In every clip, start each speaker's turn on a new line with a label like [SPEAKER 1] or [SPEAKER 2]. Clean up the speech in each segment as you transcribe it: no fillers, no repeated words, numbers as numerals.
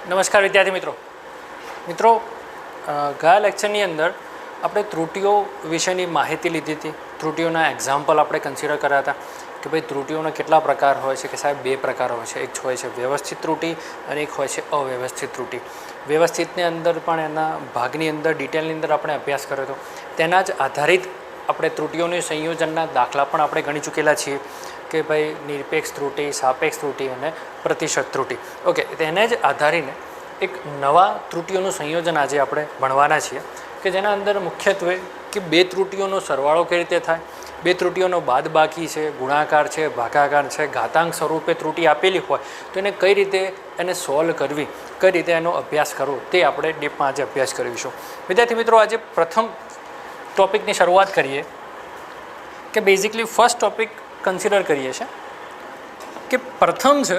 [SPEAKER 1] નમસ્કાર વિદ્યાર્થી મિત્રો ગયા લેક્ચરની અંદર આપણે ત્રુટિઓ વિશેની માહિતી લીધી હતી. ત્રુટિઓના એક્ઝામ્પલ આપણે કન્સિડર કર્યા હતા કે ભાઈ ત્રુટિઓના કેટલા પ્રકાર હોય છે. કે સાહેબ બે પ્રકાર હોય છે, એક હોય છે વ્યવસ્થિત ત્રુટિ અને એક હોય છે અવ્યવસ્થિત ત્રુટિ. વ્યવસ્થિતની અંદર પણ એના ભાગની અંદર ડિટેલની અંદર આપણે અભ્યાસ કર્યો હતો. તેના જ આધારિત આપણે ત્રુટિઓની સંયોજનના દાખલા પણ આપણે ગણી ચૂકેલા છીએ કે ભાઈ નિરપેક્ષ ત્રુટિ, સાપેક્ષ ત્રુટિ અને પ્રતિશત ત્રુટિ. ઓકે, તેને જ આધારીને એક નવા ત્રુટિઓનું સંયોજન આજે આપણે ભણવાના છીએ કે જેના અંદર મુખ્યત્વે કે બે ત્રુટિઓનો સરવાળો કઈ રીતે થાય, બે ત્રુટિઓનો બાદબાકી છે, ગુણાકાર છે, ભાગાકાર છે, ઘાતાંક સ્વરૂપે ત્રુટિ આપેલી હોય તો એને કઈ રીતે એને સોલ્વ કરવી, કઈ રીતે એનો અભ્યાસ કરવો તે આપણે ડીપમાં આજે અભ્યાસ કરીશું. વિદ્યાર્થી મિત્રો, આજે પ્રથમ ટૉપિકની શરૂઆત કરીએ કે બેઝિકલી ફર્સ્ટ ટૉપિક કન્સિડર કરીએ છીએ કે પ્રથમ છે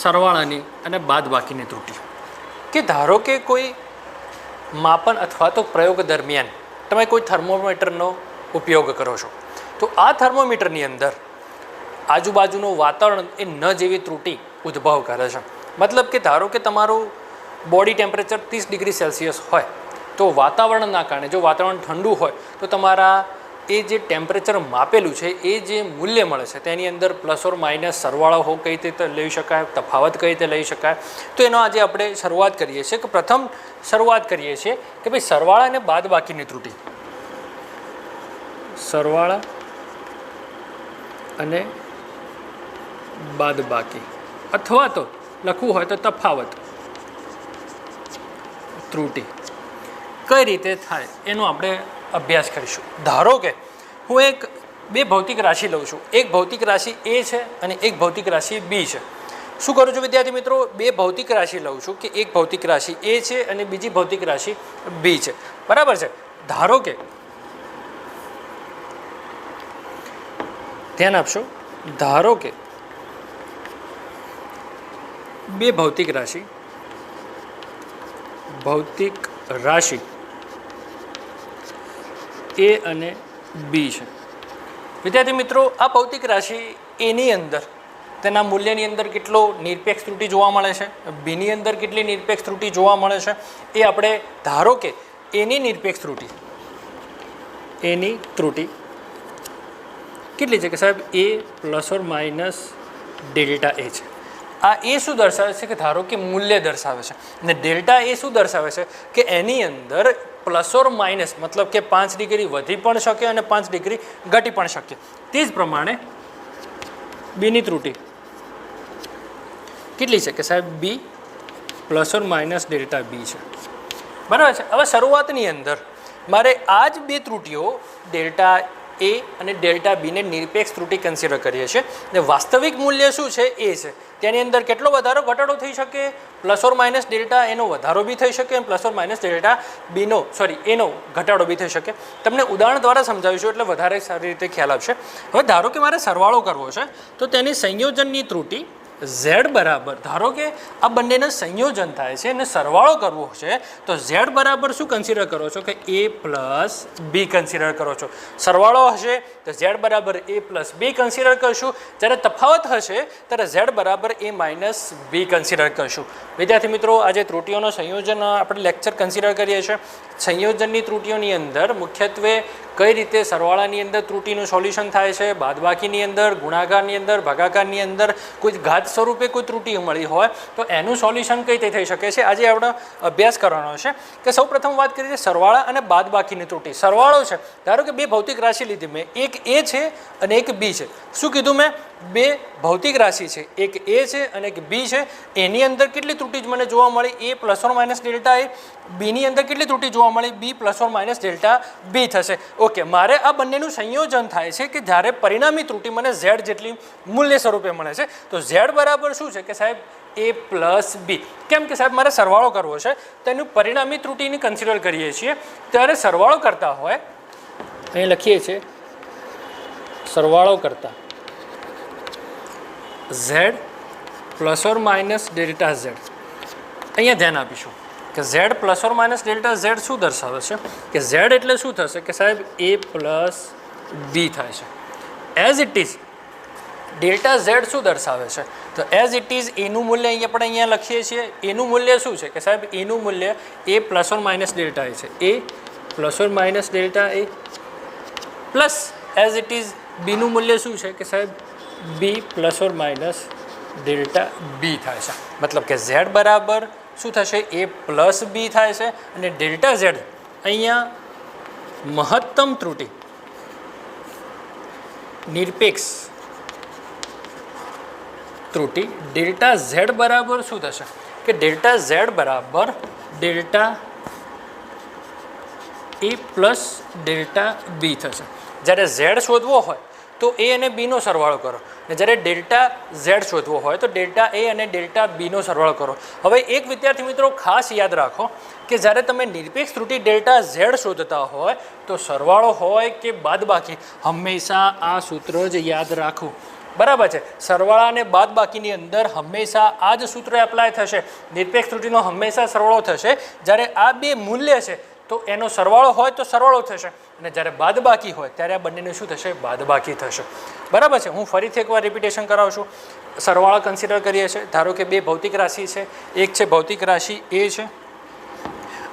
[SPEAKER 1] સરવાળાની અને બાદબાકીની ત્રુટિ. કે ધારો કે કોઈ માપન અથવા તો પ્રયોગ દરમિયાન તમે કોઈ થર્મોમીટરનો ઉપયોગ કરો છો તો આ થર્મોમીટરની અંદર આજુબાજુનું વાતાવરણ એ ન જેવી ત્રુટિ ઉદ્ભવ કરે છે. મતલબ કે ધારો કે તમારું બોડી ટેમ્પરેચર 30 ડિગ્રી સેલ્સિયસ હોય તો વાતાવરણના કારણે જો વાતાવરણ ઠંડુ હોય તો તમારા એ જે ટેમ્પરેચર માપેલું છે એ જે મૂલ્ય મળે છે તેની અંદર પ્લસ ઓર માઇનસ સરવાળો હો કઈ રીતે લઈ શકાય, તફાવત કઈ રીતે લઈ શકાય. તો એનો આજે આપણે શરૂઆત કરીએ છીએ કે પ્રથમ શરૂઆત કરીએ છીએ કે ભાઈ સરવાળા અને બાદબાકીની ત્રુટિ. સરવાળા અને બાદબાકી અથવા તો લખવું હોય તો તફાવત ત્રુટિ કઈ રીતે થાય એનો આપણે અભ્યાસ કરીશું. ધારો કે હું બે ભૌતિક રાશિ લઉં છું. એક ભૌતિક રાશિ એ છે અને એક ભૌતિક રાશિ બી છે. શું કરું છું વિદ્યાર્થી મિત્રો? બે ભૌતિક રાશિ લઉં છું કે એક ભૌતિક રાશિ એ છે અને બીજી ભૌતિક રાશિ બી છે. બરાબર છે. ધારો કે ધ્યાન આપશો, ધારો કે બે ભૌતિક રાશિ એ અને બી છે. વિદ્યાર્થી મિત્રો, આ ભૌતિક રાશિ એની અંદર તેના મૂલ્યની અંદર કેટલો નિરપેક્ષ ત્રુટિ જોવા મળે છે, બીની અંદર કેટલી નિરપેક્ષ ત્રુટિ જોવા મળે છે એ આપણે ધારો કે એની નિરપેક્ષ ત્રુટિ કેટલી છે કે સાહેબ એ plus or minus delta A છે. આ એ શું દર્શાવે છે કે ધારો કે મૂલ્ય દર્શાવે છે અને ડેલ્ટા એ શું દર્શાવે છે કે એની અંદર પ્લસ ઓર માઇનસ મતલબ કે 5 ડિગ્રી વધી પણ શકે અને 5 ડિગ્રી ઘટી પણ શકે. તે જ પ્રમાણે બીની ત્રુટિ કેટલી છે કે સાહેબ B plus or minus delta B છે. બરાબર છે. હવે શરૂઆતની અંદર મારે આ જ બે ત્રુટિઓ ડેલ્ટા એ અને ડેલ્ટા બીને નિરપેક્ષ ત્રુટિ કન્સિડર કરીએ છીએ અને વાસ્તવિક મૂલ્ય શું છે એ છે તેની અંદર કેટલો વધારો ઘટાડો થઈ શકે, પ્લસ ઓર માઇનસ ડેલ્ટા એનો વધારો બી થઈ શકે અને પ્લસ ઓર માઇનસ ડેલ્ટા એનો ઘટાડો બી થઈ શકે. તમને ઉદાહરણ દ્વારા સમજાવીશું એટલે વધારે સારી રીતે ખ્યાલ આવશે. હવે ધારો કે મારે સરવાળો કરવો છે તો તેની સંયોજનની ત્રુટિ Z બરાબર, ધારો કે આ બંનેનું સંયોજન થાય છે અને સરવાળો કરવો છે તો Z બરાબર શું કન્સિડર કરો છો કે A પ્લસ બી કન્સિડર કરો છો. સરવાળો હશે તો Z બરાબર A પ્લસ બી કન્સિડર કરશું. જ્યારે તફાવત હશે ત્યારે Z બરાબર A માઇનસ બી કન્સિડર કરશું. વિદ્યાર્થી મિત્રો, આજે ત્રુટિઓનો સંયોજન આપણે લેક્ચર કન્સિડર કરીએ છીએ. સંયોજનની ત્રુટિઓની અંદર મુખ્યત્વે કઈ રીતે સરવાળાની અંદર ત્રુટિનું સોલ્યુશન થાય છે, બાદબાકીની અંદર, ગુણાકારની અંદર, ભાગાકારની અંદર કોઈ ઘાત સ્વરૂપે કોઈ ત્રુટિ મળી હોય તો એનું સોલ્યુશન કઈ રીતે થઈ શકે છે આજે આપણે અભ્યાસ કરવાનો છે. કે સૌ પ્રથમ વાત કરીએ સરવાળા અને બાદબાકીની ત્રુટિ. સરવાળો છે, ધારો કે બે ભૌતિક રાશિ લીધી મેં, એક એ છે અને એક બી છે. શું કીધું મેં? બે ભૌતિક રાશિ છે, એક એ છે અને એક બી છે. એની અંદર કેટલી ત્રુટિ મને જોવા મળી? A plus or minus delta A. બીની અંદર કેટલી ત્રુટિ જોવા મળી? B plus or minus delta B થશે. ઓકે, મારે આ બંનેનું સંયોજન થાય છે કે જ્યારે પરિણામી ત્રુટિ મને ઝેડ જેટલી મૂલ્ય સ્વરૂપે મળે છે તો ઝેડ બરાબર શું છે કે સાહેબ એ પ્લસ બી. કેમ કે સાહેબ મારે સરવાળો કરવો છે તેનું પરિણામી ત્રુટિની કન્સિડર કરીએ છીએ ત્યારે સરવાળો કરતા હોય અહીં લખીએ છીએ સરવાળો કરતા Z plus or minus delta Z. અહીંયા ધ્યાન આપીશું કે Z plus or minus delta Z શું દર્શાવે છે કે ઝેડ એટલે શું થશે કે સાહેબ એ પ્લસ બી થાય છે. As it is delta Z શું દર્શાવે છે? તો એઝ ઇટ ઇઝ એનું મૂલ્ય આપણે અહીંયા લખીએ છીએ. એનું મૂલ્ય શું છે કે સાહેબ એનું મૂલ્ય A plus or minus delta A છે. A plus or minus delta A plus as it is બીનું મૂલ્ય શું છે કે સાહેબ B plus or minus delta B થાય છે. મતલબ કે ઝેડ બરાબર શું થશે? એ પ્લસ બી થાય છે અને ડેલ્ટા ઝેડ અહીંયા મહત્તમ ત્રુટિ નિરપેક્ષ ત્રુટિ ડેલ્ટા ઝેડ બરાબર શું થશે કે ડેલ્ટા ઝેડ બરાબર delta A plus delta B થશે. જ્યારે ઝેડ શોધવો હોય તો એ અને બીનો સરવાળો કરો અને જ્યારે ડેલ્ટા ઝેડ શોધવો હોય તો ડેલ્ટા એ અને ડેલ્ટા બીનો સરવાળો કરો. હવે એક વિદ્યાર્થી મિત્રો ખાસ યાદ રાખો કે જ્યારે તમે નિરપેક્ષ ત્રુટિ ડેલ્ટા ઝેડ શોધતા હોય તો સરવાળો હોય કે બાદબાકી હંમેશા આ સૂત્ર જ યાદ રાખવું. બરાબર છે. સરવાળા અને બાદબાકીની અંદર હંમેશા આ જ સૂત્ર એપ્લાય થશે. નિરપેક્ષ ત્રુટિનો હંમેશા સરવાળો થશે. જ્યારે આ બે મૂલ્ય છે તો એનો સરવાળો હોય તો સરવાળો થશે અને જ્યારે બાદબાકી હોય ત્યારે આ બંનેનું શું થશે? બાદબાકી થશે. બરાબર છે. હું ફરીથી એકવાર રિપીટેશન કરાવું છું. સરવાળા કન્સિડર કરીએ છીએ. ધારો કે બે ભૌતિક રાશિ છે. એક છે ભૌતિક રાશિ એ છે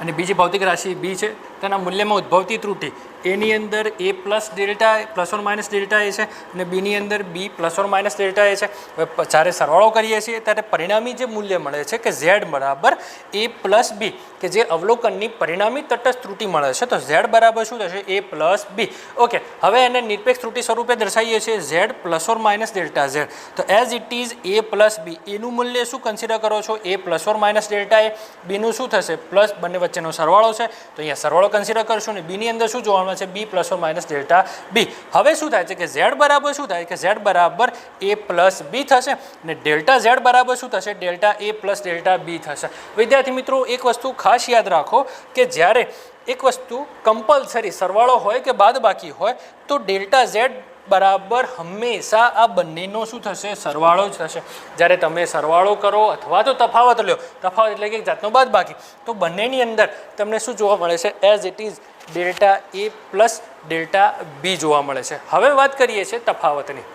[SPEAKER 1] અને બીજી ભૌતિક રાશિ બી છે. તેના મૂલ્યમાં ઉદ્ભવતી ત્રુટિ એની અંદર A plus delta plus or minus delta A છે અને બીની અંદર B plus or minus delta A છે. હવે જ્યારે સરવાળો કરીએ છીએ ત્યારે પરિણામી જે મૂલ્ય મળે છે કે ઝેડ બરાબર એ પ્લસ બી કે જે અવલોકનની પરિણામી તટસ્થ ત્રુટિ મળે છે. તો ઝેડ બરાબર શું થશે? એ પ્લસ બી. ઓકે, હવે એને નિરપેક્ષ ત્રુટિ સ્વરૂપે દર્શાવીએ છીએ Z plus or minus delta Z. તો as it is A plus B એનું મૂલ્ય શું કન્સિડર કરો છો? A plus or minus delta A. બીનું શું થશે? પ્લસ, બંને વચ્ચેનો સરવાળો છે તો અહીંયા સરવાળો કન્સિડર કરશું ને બીની અંદર શું જોવા મળે છે? B plus or minus delta B. હવે શું થાય છે કે ઝેડ બરાબર શું થાય કે ઝેડ બરાબર એ પ્લસ બી થશે અને ડેલ્ટા ઝેડ બરાબર શું થશે? Delta A plus delta B થશે. વિદ્યાર્થી મિત્રો એક વસ્તુ ખાસ યાદ રાખો કે જ્યારે એક વસ્તુ કમ્પલસરી સરવાળો હોય કે બાદબાકી હોય તો ડેલ્ટા ઝેડ બરાબર હંમેશા આ બંનેનો શું થશે? સરવાળો જ થશે. જ્યારે તમે સરવાળો કરો અથવા તો તફાવત લો, તફાવત એટલે કે એક જાતનો બાદબાકી, તો બંનેની અંદર તમને શું જોવા મળે છે? As it is delta A plus delta B જોવા મળે છે. હવે વાત કરીએ છીએ તફાવતની.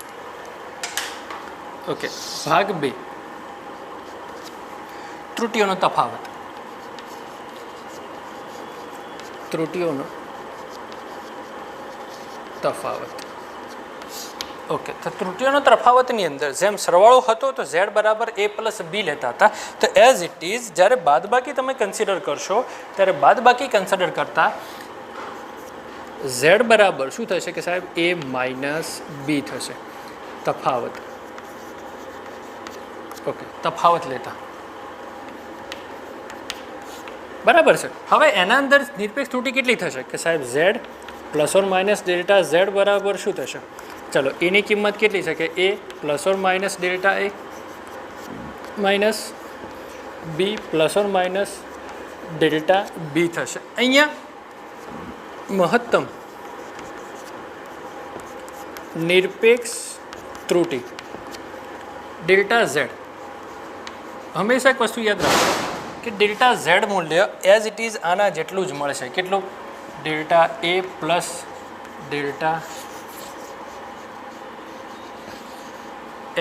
[SPEAKER 1] ઓકે, ભાગ 2 ત્રુટિઓનો તફાવત. ત્રુટિઓનો તફાવત. ઓકે, તો ત્રુટિઓનો તફાવતની અંદર જેમ સરવાળો હતો તો ઝેડ બરાબર એ પ્લસ બી લેતા હતા. તો એઝ ઇટ ઇઝ જ્યારે બાદબાકી તમે કન્સિડર કરશો ત્યારે બાદબાકી કન્સિડર કરતા ઝેડ બરાબર શું થશે કે સાહેબ? એ માઇનસ બી થશે. તફાવત. ઓકે, તફાવત લેતા બરાબર છે. હવે એના અંદર નિરપેક્ષ ત્રુટિ કેટલી થશે કે સાહેબ? Z plus or minus delta Z બરાબર શું થશે? ચલો, એની કિંમત કેટલી છે કે A plus or minus delta A minus B plus or minus delta B થશે. અહીંયા મહત્તમ નિરપેક્ષ ત્રુટિ ડેલ્ટા ઝેડ. હંમેશા એક વસ્તુ યાદ રાખો કે ડેલ્ટા ઝેડ મૂલ્ય એઝ ઇટ ઇઝ આના જેટલું જ મળશે. કેટલું? Delta A plus delta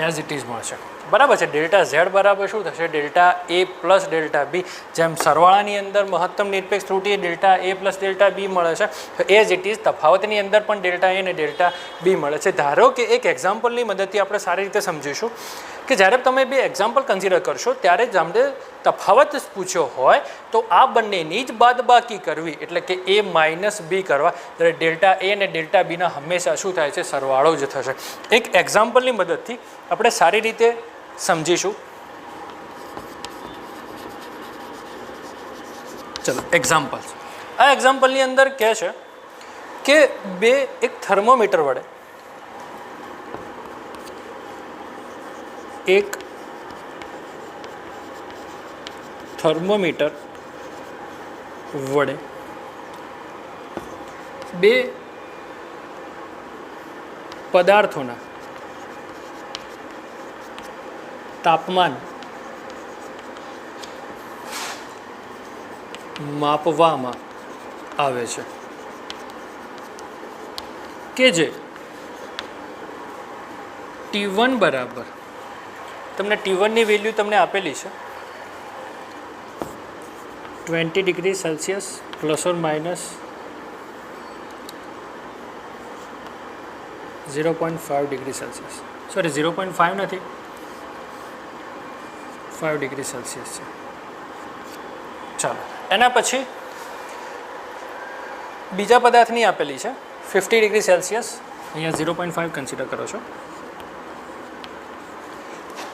[SPEAKER 1] as it is મળશે. બરાબર છે. ડેલ્ટા ઝેડ બરાબર શું થશે? ડેલ્ટા એ પ્લસ ડેલ્ટા બી. જેમ સરવાળાની અંદર મહત્તમ નિરપેક્ષ ત્રુટિ ડેલ્ટા એ પ્લસ ડેલ્ટા બી મળે છે તો એઝ ઇટ ઇઝ તફાવતની અંદર પણ ડેલ્ટા એ અને ડેલ્ટા બી મળે છે. ધારો કે એક એક્ઝામ્પલની મદદથી આપણે સારી રીતે સમજીશું કે જ્યારે તમે બે એક્ઝામ્પલ કન્સિડર કરશો ત્યારે જ આપણે તફાવત પૂછ્યો હોય તો આ બંનેની જ બાદબાકી કરવી એટલે કે એ માઇનસ બી કરવા. ત્યારે ડેલ્ટા એ અને ડેલ્ટા બીના હંમેશા શું થાય છે? સરવાળો જ થશે. એક એક્ઝામ્પલની મદદથી આપણે સારી રીતે સમજીશું. ચલો, એક્ઝામ્પલ. આ એક્ઝામ્પલની અંદર કહે છે કે બે એક થર્મોમીટર વડે એક થર્મોમીટર વડે બે પદાર્થોના તાપમાન માપવામાં આવે છે કે જે T1 બરાબર તમને T1ની વેલ્યુ તમને આપેલી છે 20 degree Celsius plus or minus 0.5 degree Celsius, sorry 0.5 નથી, 5 ડિગ્રી સેલ્સિયસ છે. ચાલો એના પછી બીજા પદાર્થની આપેલી છે 50 ડિગ્રી સેલ્સિયસ, અહીંયા 0.5 કન્સિડર કરો છો.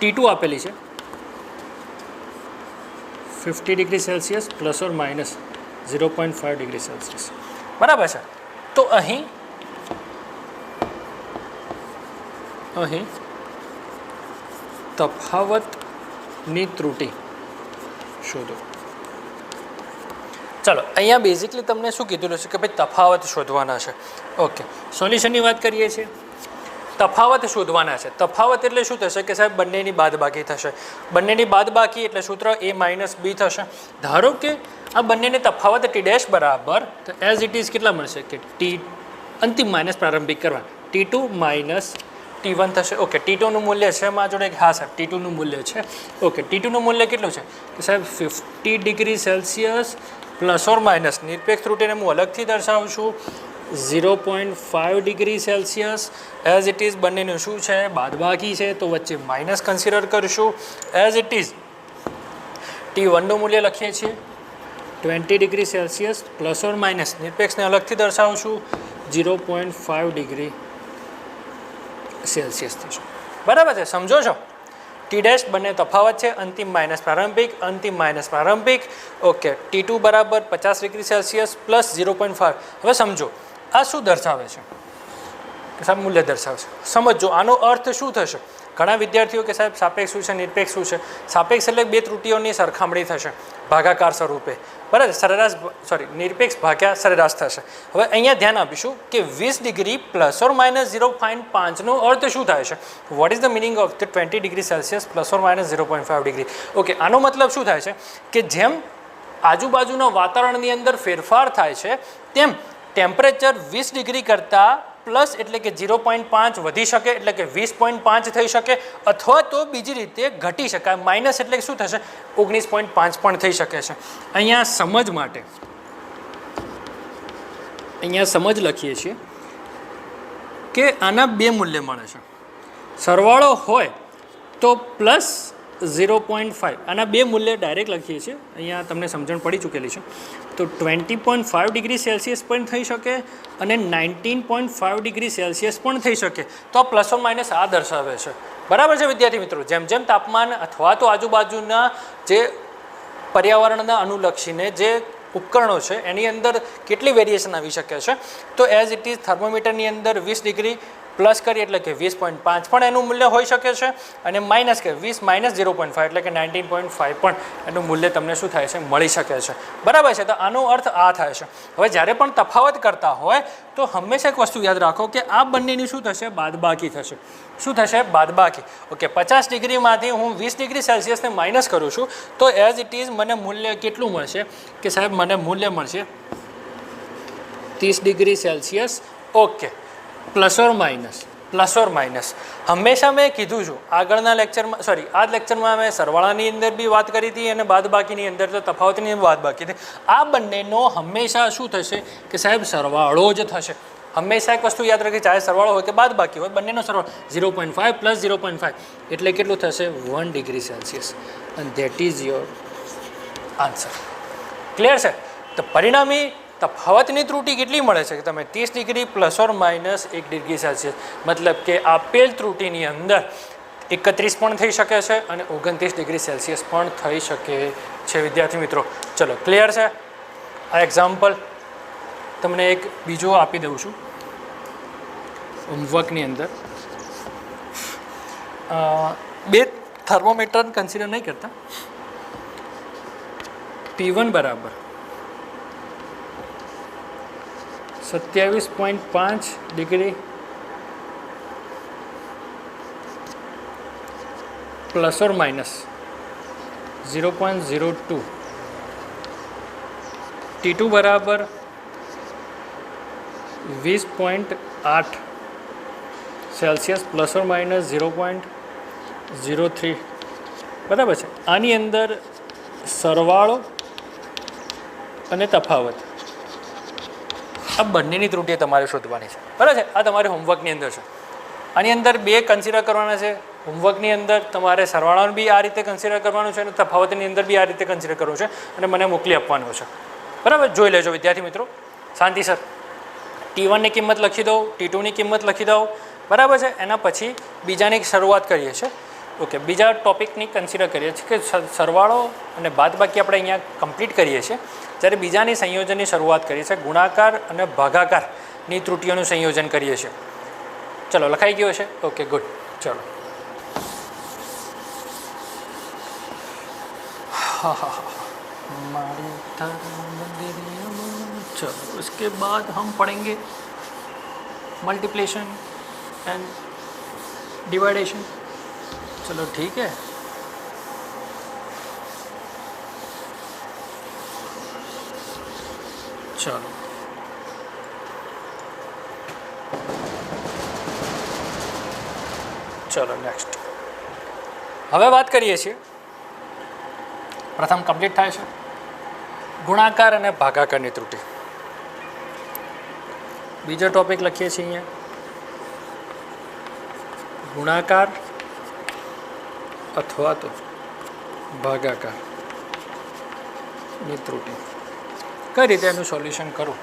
[SPEAKER 1] T2 આપેલી છે 50 degree Celsius plus or minus 0.5 degree Celsius, બરાબર છે. તો અહીં તફાવતની ત્રુટિ શોધો. ચાલો અહીંયા બેઝિકલી તમને શું કીધું છે કે ભાઈ તફાવત શોધવાના છે. ઓકે, સોલ્યુશનની વાત કરીએ છીએ. તફાવત શોધવાના છે. તફાવત એટલે શું થશે કે સાહેબ બંનેની બાદબાકી થશે. બંનેની બાદબાકી એટલે સૂત્ર a માઇનસ b થશે. ધારો કે આ બંનેને તફાવત t ડેશ બરાબર તો એઝ ઇટ ઇઝ કેટલા મળશે કે t અંતિમ માઇનસ પ્રારંભિક કરવા t2 માઇનસ t1 થશે. ઓકે, t2નું મૂલ્ય છે મારા જોડે, હા સાહેબ t2નું મૂલ્ય છે. ઓકે, t2નું મૂલ્ય કેટલું છે કે સાહેબ 50 degree Celsius plus or minus નિરપેક્ષ ત્રુટિને હું અલગથી દર્શાવું છું 0.5 degree Celsius as it is. બંનેનું શું છે બાદબાકી છે તો વચ્ચે માઇનસ કન્સિડર કરીશું. એઝ ઇટ ઇઝ T1નું મૂલ્ય લખીએ છીએ 20 degree Celsius plus or minus નિરપેક્ષને અલગથી દર્શાવું છું 0.5 ડિગ્રી સેલ્સિયસ થશે. બરાબર છે, સમજો છો. ટી ડેશ બંને તફાવત છે, અંતિમ માઇનસ પ્રારંભિક, અંતિમ માઇનસ પ્રારંભિક. ઓકે, T2 બરાબર 50 ડિગ્રી સેલ્સિયસ પ્લસ 0.5. હવે સમજો આ શું દર્શાવે છે કે સાહેબ મૂલ્ય દર્શાવે છે. સમજો આનો અર્થ શું થશે. ઘણા વિદ્યાર્થીઓ કે સાહેબ સાપેક્ષ શું છે નિરપેક્ષ શું છે. સાપેક્ષ એટલે બે ત્રુટિઓની સરખામણી થશે ભાગાકાર સ્વરૂપે, બરાબર. સરેરાશ સોરી નિરપેક્ષ ભાગ્યા સરેરાશ થશે. હવે અહીંયા ધ્યાન આપીશું કે 20 ડિગ્રી પ્લસ ઓર માઇનસ 0.5નો અર્થ શું થાય છે. What is the meaning of the 20 degree Celsius plus or minus 0.5 degree. Okay, આનો મતલબ શું થાય છે કે જેમ આજુબાજુના વાતાવરણની અંદર ફેરફાર થાય છે તેમ ટેમ્પરેચર 20 ડિગ્રી કરતાં પ્લસ એટલે કે 0.5 વધી શકે એટલે કે 20.5 થઈ શકે, અથવા તો બીજી રીતે ઘટી શકાય માઇનસ એટલે શું થશે 19.5 પણ થઈ શકે છે. અહીંયા સમજ લખીએ છીએ કે આના બે મૂલ્ય મળે છે. સરવાળો હોય તો પ્લસ 0.5, આના બે મૂલ્ય ડાયરેક્ટ લખીએ છીએ. અહીંયા તમને સમજણ પડી ચૂકેલી છે. તો 20.5 ડિગ્રી સેલ્સિયસ પણ થઈ શકે અને 19.5 ડિગ્રી સેલ્સિયસ પણ થઈ શકે. તો આ પ્લસ ઓર માઇનસ આ દર્શાવે છે. બરાબર છે વિદ્યાર્થી મિત્રો. જેમ જેમ તાપમાન અથવા તો આજુબાજુના જે પર્યાવરણના અનુલક્ષીને જે ઉપકરણો છે એની અંદર કેટલી વેરિએશન આવી શકે છે. તો એઝ ઇટ ઇઝ થર્મોમીટરની અંદર 20 ડિગ્રી પ્લસ કરીએ એટલે કે 20.5 પણ એનું મૂલ્ય હોઈ શકે છે અને માઇનસ કે 20 માઇનસ 0.5 એટલે કે 19.5 પણ એનું મૂલ્ય તમને શું થાય છે મળી શકે છે. બરાબર છે. તો આનો અર્થ આ થાય છે. હવે જ્યારે પણ તફાવત કરતા હોય તો હંમેશા એક વસ્તુ યાદ રાખો કે આ બંનેની શું થશે બાદબાકી થશે. શું થશે બાદબાકી. ઓકે, 50 ડિગ્રીમાંથી હું 20 ડિગ્રી સેલ્સિયસને માઇનસ કરું છું તો એઝ ઇટ ઇઝ મને મૂલ્ય કેટલું મળશે કે સાહેબ મને મૂલ્ય મળશે 30 degree Celsius. Okay, plus or minus હંમેશા મેં કીધું છું આગળના લેક્ચરમાં, સોરી આ જ લેક્ચરમાં મેં સરવાળાની અંદર બી વાત કરી હતી અને બાદબાકીની અંદર તો તફાવતની બાદબાકી હતી. આ બંનેનો હંમેશા શું થશે કે સાહેબ સરવાળો જ થશે. હંમેશા એક વસ્તુ યાદ રાખી, ચાહે સરવાળો હોય કે બાદબાકી હોય, બંનેનો સરવાળો 0.5 પ્લસ 0.5 એટલે કેટલું થશે 1 ડિગ્રી સેલ્સિયસ. અને that is your answer. Clear છે. તો પરિણામી તફાવતની ત્રુટિ કેટલી મળે છે કે તમે 30 degree plus or minus 1 degree Celsius, મતલબ કે આપેલ ત્રુટિની અંદર 31 પણ થઈ શકે છે અને 29 ડિગ્રી સેલ્સિયસ પણ થઈ શકે છે. વિદ્યાર્થી મિત્રો ચલો ક્લિયર છે. આ એક્ઝામ્પલ તમને એક બીજો આપી દઉં છું હોમવર્કની અંદર. બે થર્મોમીટર કન્સિડર નહીં કરતા. P1 બરાબર 27.5 degree plus or minus 0.02. T2 બરાબર 20.8 સેલ્સિયસ ±0.03 બરાબર છે. આની અંદર સરવાળો અને તફાવત આ બંનેની ત્રુટિ તમારે શોધવાની છે. બરાબર છે. આ તમારે હોમવર્કની અંદર છે. આની અંદર બે કન્સિડર કરવાના છે. હોમવર્કની અંદર તમારે સરવાળાનું બી આ રીતે કન્સિડર કરવાનું છે અને તફાવતની અંદર બી આ રીતે કન્સિડર કરવું છે અને મને મોકલી આપવાનું છે. બરાબર, જોઈ લેજો વિદ્યાર્થી મિત્રો શાંતિ સર. T1ની કિંમત લખી દઉં, T2ની કિંમત લખી દઉં. બરાબર છે. એના પછી બીજાની શરૂઆત કરીએ છીએ. ઓકે, બીજા ટોપિકની કન્સિડર કરીએ છીએ કે સરવાળો અને બાદબાકી આપણે અહીંયા કમ્પ્લીટ કરીએ છીએ. જ્યારે બીજાની સંયોજનની શરૂઆત કરીએ છીએ, ગુણાકાર અને ભાગાકારની ત્રુટિઓનું સંયોજન કરીએ છીએ. ચલો, લખાઈ ગયો છે? Okay, good. ચલો, हाँ हाँ हाँ हमारे चलो, उसके बाद हम पढ़ेंगे मल्टीप्लिकेशन एंड डिवाइडेशन. चलो ठीक है. चलो, चलो नेक्स्ट. હવે વાત કરીએ છીએ, પ્રથમ કમ્પ્લીટ થાય છે ગુણાકાર અને ભાગાકારની ત્રુટિ. બીજો ટોપિક લખીએ છીએ અહીંયા ગુણાકાર અથવા તો ભાગાકારની ત્રુટિ. કઈ રીતે એનું સોલ્યુશન કરવું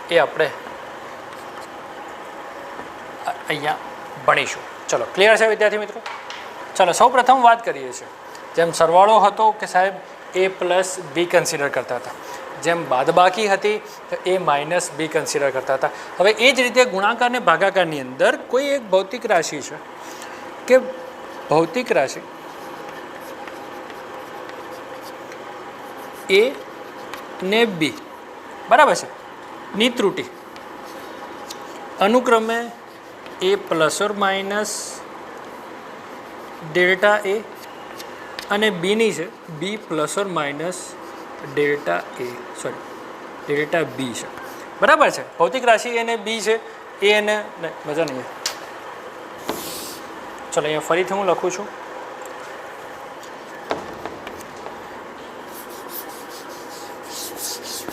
[SPEAKER 1] એ આપણે અહીંયા ભણીશું. ચલો, ક્લિયર છે વિદ્યાર્થી મિત્રો? ચલો, સૌ પ્રથમ વાત કરીએ છીએ. જેમ સરવાળો હતો કે સાહેબ a પ્લસ બી કન્સિડર કરતા હતા, જેમ બાદબાકી હતી તો a માઇનસ બી કન્સિડર કરતા હતા. હવે એ જ રીતે ગુણાકાર અને ભાગાકારની અંદર કોઈ એક ભૌતિક રાશિ છે કે ભૌતિક રાશિ a ને b બરાબર છે ની ત્રુટિ અનુક્રમે a plus or minus delta a અને બીની છે B plus or minus delta B છે. બરાબર છે. ભૌતિક રાશિ એને બી છે, એ એને મજા નહીં. ચલો, અહીંયા ફરીથી હું લખું છું.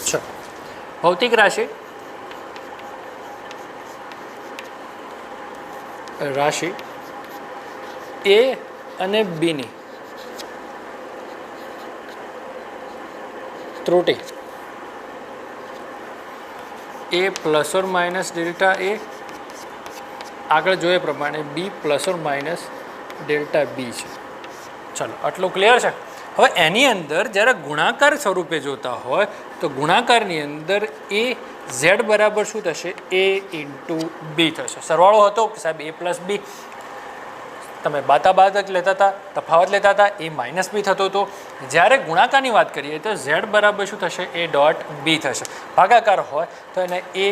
[SPEAKER 1] ચલો, ભૌતિક રાશિ એ અને બીની ત્રુટિ a plus or minus delta a, આગળ જોઈએ પ્રમાણે b plus or minus delta B છે. ચલો, આટલું ક્લિયર છે. હવે એની અંદર જ્યારે ગુણાકાર સ્વરૂપે જોતા હોય તો ગુણાકારની અંદર એ ઝેડ બરાબર શું થશે? a ઇન્ટુ બી થશે. સરવાળો હતો કે સાહેબ a પ્લસ બી, તમે બાદ લેતા હતા, તફાવત લેતા હતા, એ માઇનસ બી થતો હતો. જ્યારે ગુણાકારની વાત કરીએ તો ઝેડ બરાબર શું થશે? a ડોટ બી થશે. ભાગાકાર હોય તો એને a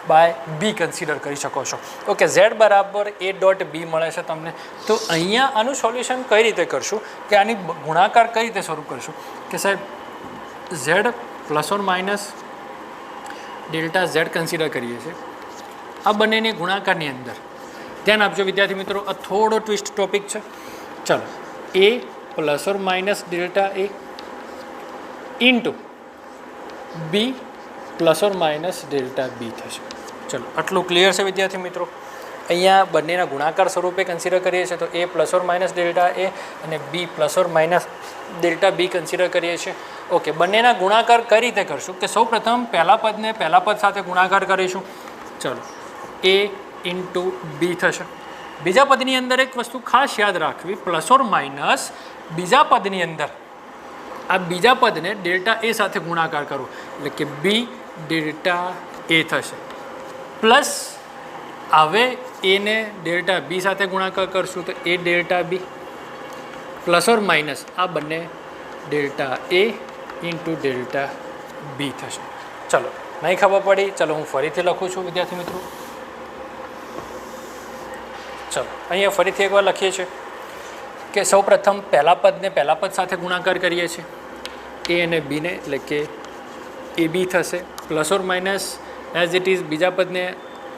[SPEAKER 1] બાય બી કન્સિડર કરી શકો છો. ઓકે, ઝેડ બરાબર a ડોટ બી મળે છે તમને. તો અહીંયા આનું સોલ્યુશન કઈ રીતે કરશું કે આની ગુણાકાર કઈ રીતે સ્વરૂપ કરશું કે સાહેબ Z plus or minus delta Z consider કરીએ છીએ. આ બંનેની ગુણાકારની અંદર ધ્યાન આપજો વિદ્યાર્થી મિત્રો, આ થોડો ટ્વિસ્ટ ટોપિક છે. ચલો, a plus or minus delta a into B plus or minus delta B થશે. ચલો, આટલું ક્લિયર છે વિદ્યાર્થી મિત્રો? અહીંયા બંનેના ગુણાકાર સ્વરૂપે કન્સિડર કરીએ છીએ તો a plus or minus delta a અને b plus or minus delta be consider કરીએ છીએ. ઓકે, બંનેના ગુણાકાર કઈ રીતે કરશું કે સૌ પ્રથમ પહેલા પદને પહેલા પદ સાથે ગુણાકાર કરીશું. ચલો, a ઇન્ટુ બી થશે. બીજા પદની અંદર એક વસ્તુ ખાસ યાદ રાખવી, પ્લસ ઓર માઇનસ બીજા પદની અંદર આ બીજા પદને ડેલ્ટા એ સાથે ગુણાકાર કરવો એટલે કે બી ડેલ્ટા એ થશે. પ્લસ હવે એને ડેલ્ટા બી સાથે ગુણાકાર કરશું તો A delta B plus or minus આ બંને delta A into delta B થશે. ચલો, નહીં ખબર પડી? ચલો, હું ફરીથી લખું છું વિદ્યાર્થી મિત્રો. ચલો, અહીંયા ફરીથી એકવાર લખીએ છીએ કે સૌ પ્રથમ પહેલા પદને પહેલા પદ સાથે ગુણાકાર કરીએ છીએ એ અને બીને એટલે કે એ બી થશે. Plus or minus as it is બીજા પદને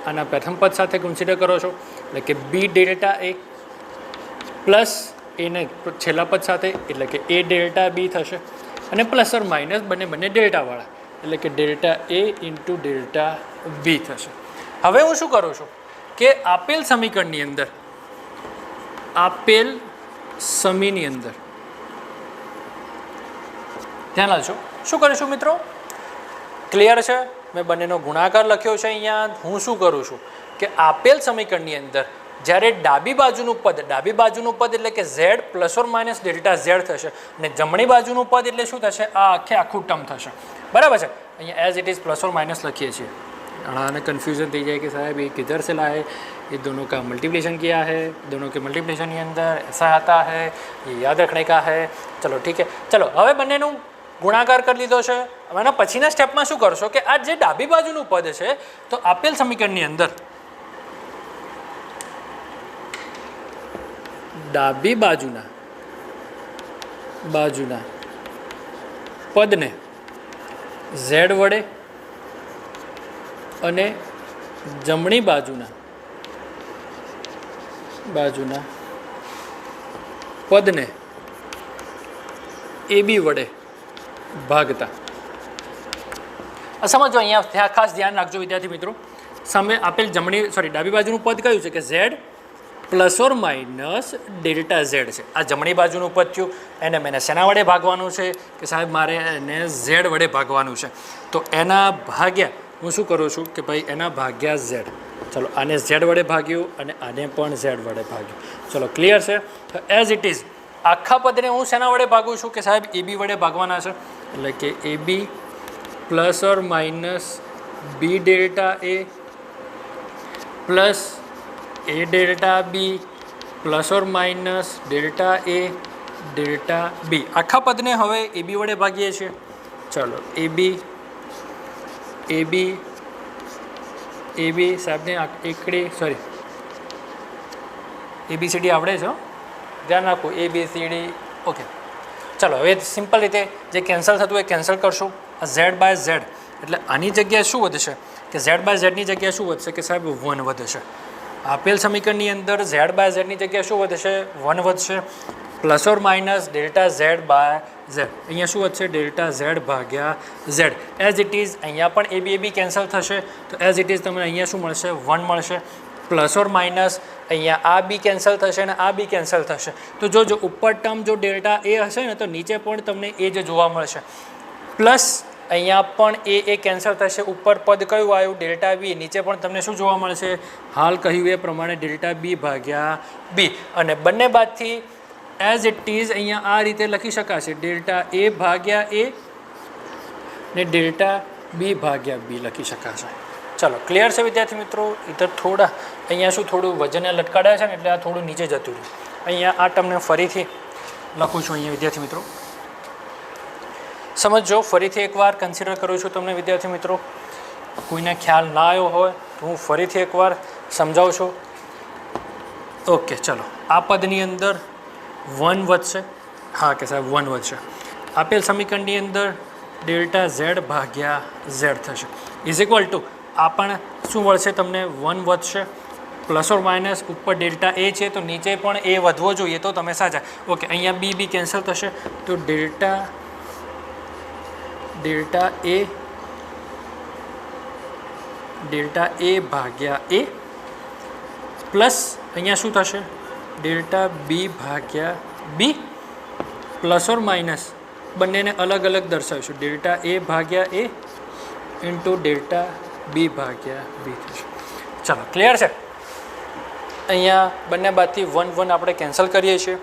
[SPEAKER 1] આના પ્રથમ પદ સાથે કન્સિડર કરો છો એટલે કે બી ડેલ્ટા એ પ્લસ એને છેલ્લા પદ સાથે એટલે કે એ ડેલ્ટા બી થશે અને પ્લસ ઓર માઇનસ બંને ડેલ્ટાવાળા એટલે કે delta A into delta B થશે. હવે હું શું કરું છું કે આપેલ સમીકરણની અંદર ધ્યાન આપજો. શું કરીશું મિત્રો? ક્લિયર છે? મેં બંનેનો ગુણાકાર લખ્યો છે અહીંયા. હું શું કરું છું કે આપેલ સમીકરણની અંદર જ્યારે ડાબી બાજુનું પદ એટલે કે Z plus or minus delta Z થશે અને જમણી બાજુનું પદ એટલે શું થશે? આ આખું ટર્મ થશે. બરાબર છે? અહીંયા as it is plus or minus લખીએ છીએ. आने कन्फ्यूज़न थी जाए कि साहब ये किधर से लाए, ये दोनों का मल्टीप्लिकेशन किया है, दोनों के मल्टीप्लिकेशन के अंदर ऐसा आता है, ये याद रखने का है. चलो ठीक है. चलो હવે બંનેનું ગુણાકાર કરી લીધો છે. હવે એના પછીના સ્ટેપમાં શું કરશો કે આ જે ડાબી બાજુનું પદ છે તો આપેલ સમીકરણની અંદર ડાબી બાજુના પદને ઝેડ વડે અને જમણી બાજુના પદને એ બી વડે ભાગતા. સમજો અહીંયા ખાસ ધ્યાન રાખજો વિદ્યાર્થી મિત્રો. સામે આપેલ ડાબી બાજુનું પદ કયું છે કે Z plus or minus delta Z છે. આ જમણી બાજુનું પદ થયું. એને મેં શેના વડે ભાગવાનું છે કે સાહેબ મારે એને ઝેડ વડે ભાગવાનું છે. તો એના ભાગ્યા હું શું કરું છું કે ભાઈ એના ભાગ્યા ઝેડ. ચલો આને ઝેડ વડે ભાગ્યું અને આને પણ ઝેડ વડે ભાગ્યું. ચલો ક્લિયર છે? તો એઝ ઇટ ઇઝ આખા પદને હું શેના વડે ભાગું છું કે સાહેબ એ બી વડે ભાગવાના છે. એટલે કે A B plus or minus B delta A plus A delta B plus or minus delta A delta B. આખા પદને હવે એ બી વડે ભાગીએ છીએ. ચલો એ બી સાહેબને એકડી ABCD આવડે છે, ધ્યાન રાખો. ABCD okay. ચલો હવે સિમ્પલ રીતે જે કેન્સલ થતું એ કેન્સલ કરશું. આ ઝેડ બાય ઝેડ એટલે આની જગ્યાએ શું વધશે કે ઝેડ બાય ઝેડની જગ્યાએ શું વધશે કે સાહેબ 1 વધશે. આપેલ સમીકરણની અંદર ઝેડ બાય ઝેડની જગ્યાએ શું વધશે? 1 વધશે. Plus or minus delta Z by Z. અહીંયા શું વધશે? ડેલ્ટા ઝેડ ભાગ્યા ઝેડ. એઝ ઇટ ઇઝ અહીંયા પણ એ બી કેન્સલ થશે. તો એઝ ઇટ ઇઝ તમને અહીંયા શું મળશે? 1 મળશે. પ્લસ ઓર માઇનસ અહીંયા આ બી કેન્સલ થશે અને આ બી કેન્સલ થશે. તો જો ઉપર ટર્મ જો ડેલ્ટા એ હશે ને તો નીચે પણ તમને એ જ જોવા મળશે. પ્લસ અહીંયા પણ એ કેન્સલ થશે. ઉપર પદ કયું આવ્યું? Delta B. નીચે પણ તમને શું જોવા મળશે? હાલ કહ્યું એ પ્રમાણે ડેલ્ટા બી ભાગ્યા બી. અને બંને બાદથી એઝ ઇટ ઇઝ અહીંયા આ રીતે લખી શકાશે. ડેલ્ટા એ ભાગ્યા એ ને ડેલ્ટા બી ભાગ્યા બી લખી શકાશે. ચલો ક્લિયર છે વિદ્યાર્થી મિત્રો? ઇધર થોડા અહીંયા શું થોડું વજને લટકાડ્યા છે ને એટલે આ થોડું નીચે જતું રહ્યું. અહીંયા આ ટર્મને ફરીથી લખું છું. અહીંયા વિદ્યાર્થી મિત્રો સમજો. ફરીથી એકવાર કન્સિડર કરું છું તમને વિદ્યાર્થી મિત્રો. કોઈને ખ્યાલ ના આવ્યો હોય તો હું ફરીથી એકવાર સમજાવું છું. ઓકે ચલો. આ પદની અંદર 1 વધશે. હા કે સાહેબ 1 વધશે. આપેલ સમીકરણની અંદર ડેલ્ટા ઝેડ ભાગ્યા ઝેડ થશે. ઇઝ ઇક્વલ ટુ આ પણ શું મળશે તમને? 1 વધશે. પ્લસ ઓર માઇનસ ઉપર ડેલ્ટા એ છે તો નીચે પણ એ વધવો જોઈએ તો તમે સાચા. ઓકે અહીંયા બી કેન્સલ થશે. તો ડેલ્ટા એ ભાગ્યા એ પ્લસ અહીંયા શું થશે? ડેલ્ટા બી ભાગ્યા બી પ્લસ ઓર માઇનસ બંનેને અલગ અલગ દર્શાવીશું. ડેલ્ટા એ ભાગ્યા એ ઇન્ટુ ડેલ્ટા બી ભાગ્યા બી થશે. ચાલો ક્લિયર છે? અહીંયા બંને બાદથી 1 આપણે કેન્સલ કરીએ છીએ.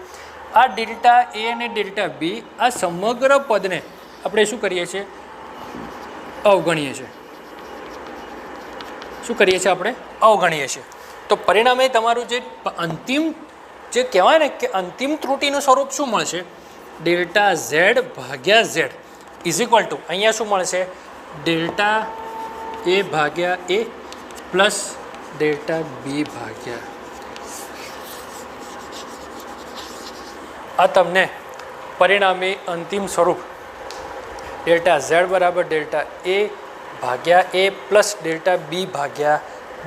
[SPEAKER 1] આ ડેલ્ટા એ અને ડેલ્ટા બી આ સમગ્ર પદને આપણે શું કરીએ છીએ? અવગણીએ છીએ. શું કરીએ છીએ આપણે? અવગણીએ છીએ. તો પરિણામે તમારું જે અંતિમ જે કહેવાય ને કે અંતિમ ત્રુટિનું સ્વરૂપ શું મળશે? ડેલ્ટા ઝેડ ભાગ્યા ઝેડ ઇઝ ઇક્વલ ટુ અહીંયા શું મળશે? ડેલ્ટા એ ભાગ્યા એ પ્લસ ડેલ્ટા બી ભાગ્યા. આ તમને પરિણામી અંતિમ સ્વરૂપ ડેલ્ટા ઝેડ બરાબર ડેલ્ટા એ ભાગ્યા એ પ્લસ ડેલ્ટા બી ભાગ્યા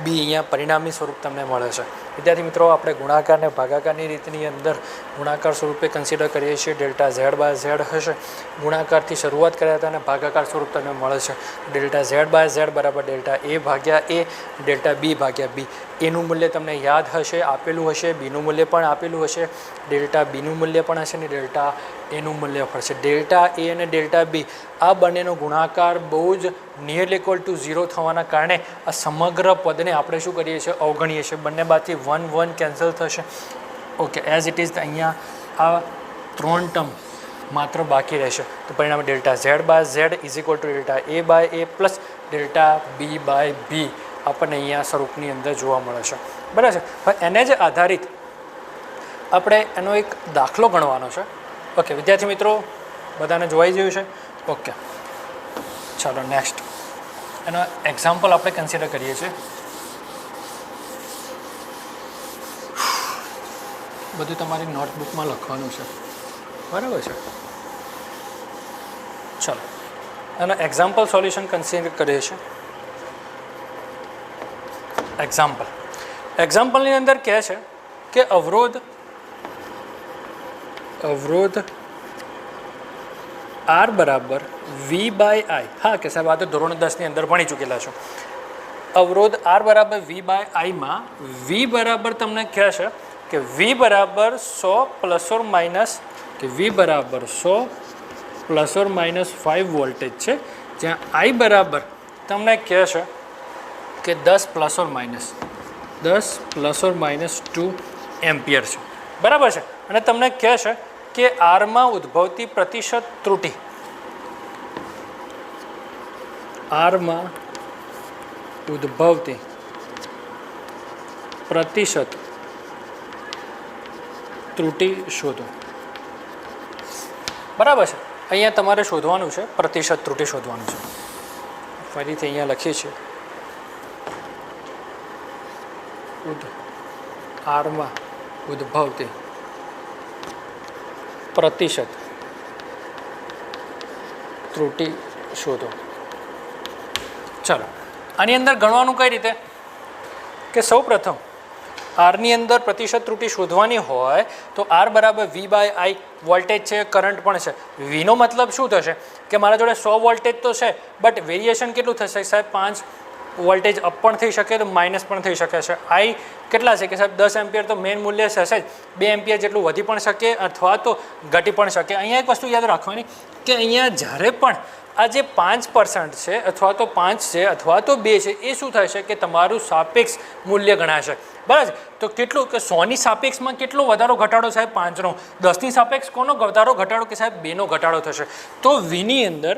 [SPEAKER 1] બી અહીંયા પરિણામી સ્વરૂપ તમને મળે છે. વિદ્યાર્થી મિત્રો, આપણે ગુણાકાર અને ભાગાકારની રીતની અંદર ગુણાકાર સ્વરૂપે કન્સિડર કરીએ છીએ. ડેલ્ટા ઝેડ બાય ઝેડ હશે. ગુણાકારથી શરૂઆત કર્યા હતા અને ભાગાકાર સ્વરૂપ તમને મળે છે. ડેલ્ટા ઝેડ બાય ઝેડ બરાબર ડેલ્ટા એ ભાગ્યા એ, ડેલ્ટા બી ભાગ્યા બી. એનું મૂલ્ય તમને યાદ હશે, આપેલું હશે. બીનું મૂલ્ય પણ આપેલું હશે. ડેલ્ટા બીનું મૂલ્ય પણ હશે અને ડેલ્ટા એનું મૂલ્ય પણ છે. ડેલ્ટા એ અને ડેલ્ટા બી આ બંનેનો ગુણાકાર બહુ જ નિયરલી ઇક્વલ ટુ 0 થવાના કારણે આ સમગ્ર પદને આપણે શું કરીએ છીએ, અવગણીએ છીએ. બંને બાજુથી 1 1 કેન્સલ થશે. ઓકે, એઝ ઇટ ઇઝ અહીંયા આ 3 ટર્મ માત્ર બાકી રહેશે. તો પરિણામે delta Z by Z is equal to delta A by A plus delta B by B આપણને અહીંયા સ્વરૂપની અંદર જોવા મળે છે. બરાબર છે. હવે એને જ આધારિત આપણે એનો એક દાખલો ગણવાનો છે. ઓકે વિદ્યાર્થી મિત્રો, બધાને જોવાઈ ગયું છે? ઓકે, ચાલો નેક્સ્ટ એનો એક્ઝામ્પલ આપણે કન્સિડર કરીએ છીએ. બધું તમારી નોટબુકમાં લખવાનું છે, બરાબર છે? ચાલો એનો એક્ઝામ્પલ સોલ્યુશન કન્સિડર કરીએ છીએ. એક્ઝામ્પલની અંદર કહે છે કે અવરોધ આર બરાબર વી બાય આઈ. હા કે સાહેબ, આ તો ધોરણ 10ની અંદર ભણી ચૂકેલા છો. અવરોધ આર બરાબર વી બાય આઈમાં વી બરાબર તમને કહે છે કે વી બરાબર 100 પ્લસ ઓર માઇનસ, કે વી બરાબર 100 પ્લસ ઓર માઇનસ 5 વોલ્ટેજ છે. જ્યાં આઈ બરાબર તમને કહે છે કે 10 પ્લસ ઓર માઇનસ 2 એમ્પિયર છે. બરાબર છે. અને તમને કહે છે કે આરમાં ઉદ્ભવતી પ્રતિશત ત્રુટિ, આરમાં ઉદ્ભવતી પ્રતિશત ત્રુટિ શોધો. બરાબર છે. અહીંયા તમારે શોધવાનું છે, પ્રતિશત ત્રુટિ શોધવાનું છે. ફરીથી અહીંયા લખીએ છીએ આરમાં ઉદ્ભવતી પ્રતિશત ત્રુટિ શોધો. ચાલો આની અંદર ગણવાનું કઈ રીતે કે સૌ પ્રથમ આરની અંદર પ્રતિશત ત્રુટિ શોધવાની હોય તો આર બરાબર વી બાય આઈ વોલ્ટેજ છે, કરંટ પણ છે. વીનો મતલબ શું થશે કે મારા જોડે 100 વોલ્ટેજ તો છે, બટ વેરિએશન કેટલું થશે સાહેબ? 5 વોલ્ટેજ અપ પણ થઈ શકે તો માઇનસ પણ થઈ શકે છે. આઈ કેટલા છે કે સાહેબ 10 એમ્પિયર, તો મેઇન મૂલ્ય હશે જ 2 એમ્પિયર જેટલું વધી પણ શકે અથવા તો ઘટી પણ શકે. અહીંયા એક વસ્તુ યાદ રાખવાની કે અહીંયા જ્યારે પણ આ જે 5% છે અથવા તો 5 છે અથવા તો 2 છે, એ શું થશે કે તમારું સાપેક્ષ મૂલ્ય ગણાશે. બરાબર. તો કેટલું કે 100ની સાપેક્ષમાં કેટલો વધારો ઘટાડો સાહેબ? 5નો. 10ની સાપેક્ષ કોનો વધારો ઘટાડો કે સાહેબ 2નો ઘટાડો થશે. તો વીની અંદર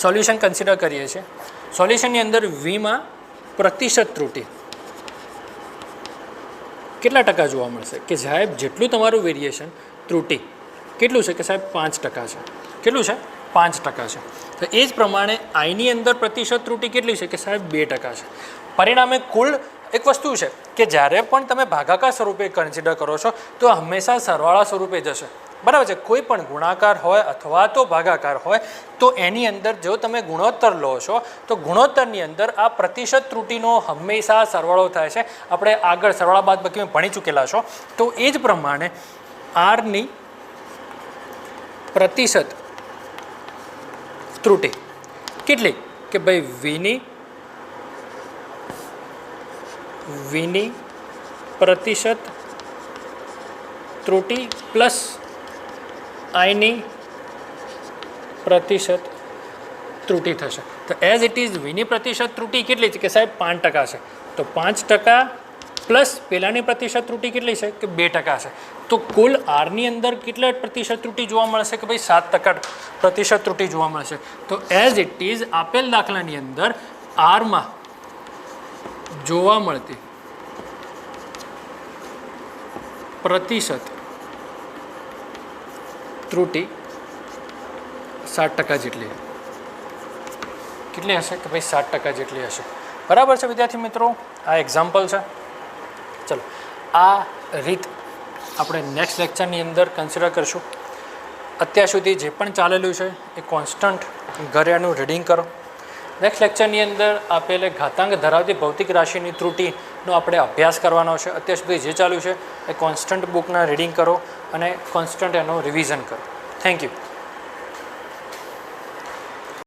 [SPEAKER 1] સોલ્યુશન કન્સિડર કરીએ છીએ. સોલ્યુશનની અંદર વીમાં પ્રતિશત ત્રુટિ કેટલા ટકા જોવા મળશે કે સાહેબ જેટલું તમારું વેરિએશન ત્રુટિ કેટલું છે કે સાહેબ 5% છે. કેટલું છે? 5% છે. તો એ જ પ્રમાણે આઈની અંદર પ્રતિશત ત્રુટિ કેટલી છે કે સાહેબ 2% છે. પરિણામે કુલ એક વસ્તુ છે કે જ્યારે પણ તમે ભાગાકાર સ્વરૂપે કન્સિડર કરો છો તો હંમેશા સરવાળા સ્વરૂપે જશે. બરાબર છે. કોઈ પણ ગુણાકાર હોય અથવા તો ભાગાકાર હોય તો એની અંદર જો તમે ગુણોત્તર લો છો તો ગુણોત્તરની અંદર આ પ્રતિશત ત્રુટિનો હંમેશા સરવાળો થાય છે. આપણે આગળ સરવાળા બાદબાકી ભણી ચૂકેલા છો. તો એ જ પ્રમાણે આરની પ્રતિશત ત્રુટિ કેટલી કે ભાઈ વીની પ્રતિશત ત્રુટિ પ્લસ આઈની પ્રતિશત ત્રુટિ થશે. તો એઝ ઇટ ઇઝ વીની પ્રતિશત ત્રુટિ કેટલી છે કે સાહેબ 5% છે. તો 5% પ્લસ પેલાની પ્રતિશત ત્રુટિ કેટલી છે કે 2% છે. તો કુલ આરની અંદર કેટલા પ્રતિશત ત્રુટિ જોવા મળશે કે ભાઈ 7% પ્રતિશત ત્રુટિ જોવા મળશે. તો એઝ ઇટ ઇઝ આપેલ દાખલાની અંદર આરમાં જોવા મળતી પ્રતિશત ત્રુટિ 7% જેટલી. કેટલી હશે કે ભાઈ 7% જેટલી હશે. બરાબર છે વિદ્યાર્થી મિત્રો, આ એક્ઝામ્પલ છે. ચલો આ રીત આપણે નેક્સ્ટ લેક્ચરની અંદર કન્સિડર કરીશું. અત્યાર સુધી જે પણ ચાલેલું છે એ કોન્સ્ટન્ટ ઘરે એનું રીડિંગ કરો નેક્સ્ટ લેક્ચરની અંદર આપેલે ઘાતાંક ધરાવતી ભૌતિક રાશિની ત્રુટિનો આપણે અભ્યાસ કરવાનો છે. અત્યાર સુધી જે ચાલ્યું છે એ કોન્સ્ટન્ટ બુકના રીડિંગ કરો અને કોન્સ્ટન્ટ એનું રિવિઝન કરો. Thank you.